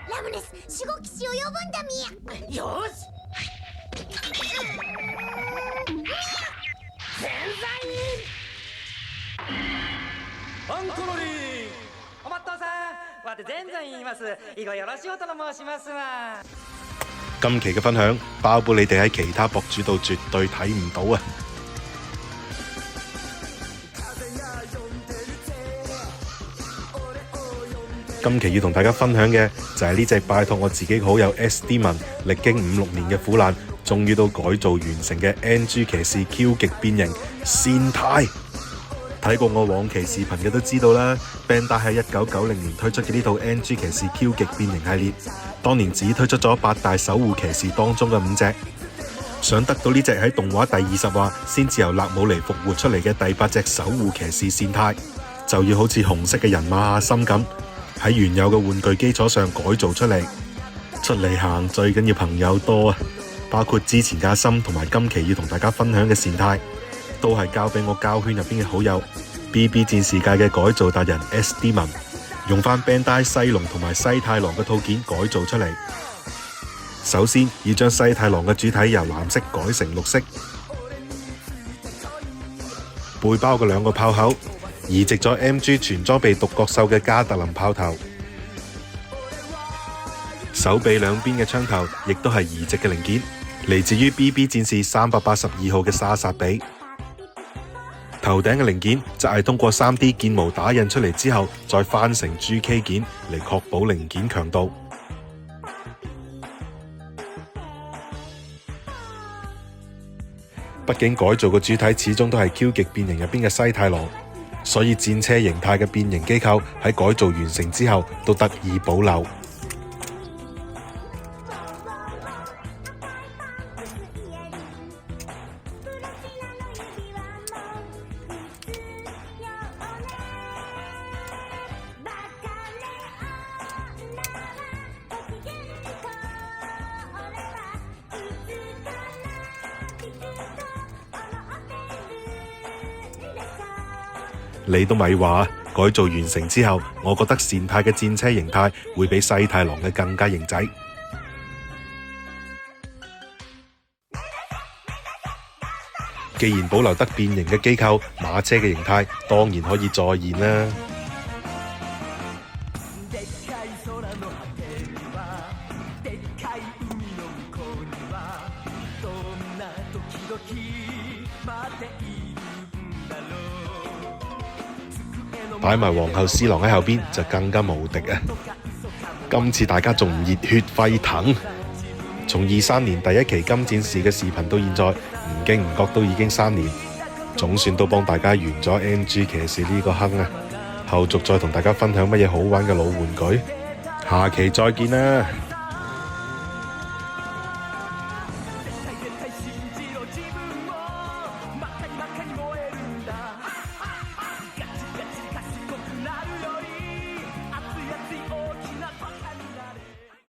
ラムネス守護騎士を呼ぶんだみや。よし。全在アンコロリー。おまっとうさん，我哋全在言います。以後よろしゅうと申しますわ。今期嘅分享包保你哋喺其他博主度絕對睇唔到啊！今期要同大家分享嘅就係呢隻拜託我自己好友 SD 文歷經5、6年嘅苦難，終於都改造完成嘅 NG 騎士 Q 極變形善太。睇過我往期視頻嘅都知道啦 ，Bandai 喺1990年推出嘅呢套 NG 騎士 Q 極變形系列，當年只推出咗8大守護騎士當中嘅5隻，想得到呢隻喺動畫第20話先至由納姆尼復活出嚟嘅第8隻守護騎士善太，就要好似紅色嘅人馬阿森咁，喺原有嘅玩具基礎上改造出嚟。出嚟行最緊要朋友多啊！包括之前嘅阿森同埋今期要同大家分享嘅善太，都係交俾我膠圈入邊嘅好友 BB 戰士界嘅改造達人 SD 文，用翻 Bandai 西龍同埋西太郎嘅套件改造出嚟。首先要將西太郎嘅主體由藍色改成綠色，背包嘅2個炮口移植咗 MG 全裝備獨角獸嘅加特林炮頭，手臂兩邊嘅槍頭亦都係移植嘅零件，嚟自於 BB 戰士382號嘅沙薩比。頭頂嘅零件就係通過 3D 建模打印出嚟之後，再翻成 GK 件嚟確保零件強度。畢竟改造嘅主體始終都係 Q 極變形入邊嘅西太郎，所以戰車形態嘅變形機構喺改造完成之後都得以保留。你都咪話，改造完成之後，我覺得善太嘅戰車形態會比西太郎嘅更加型仔。既然保留得變形嘅機構，馬車嘅形態當然可以再現啦。擺埋皇后四郎喺後邊就更加無敵啊！今次大家仲唔熱血沸騰？從23年第一期金戰士嘅視頻到現在，唔經唔覺都已經3年，總算都幫大家完咗 NG 騎士呢個坑啊！後續再同大家分享乜嘢好玩嘅老玩具，下期再見啦！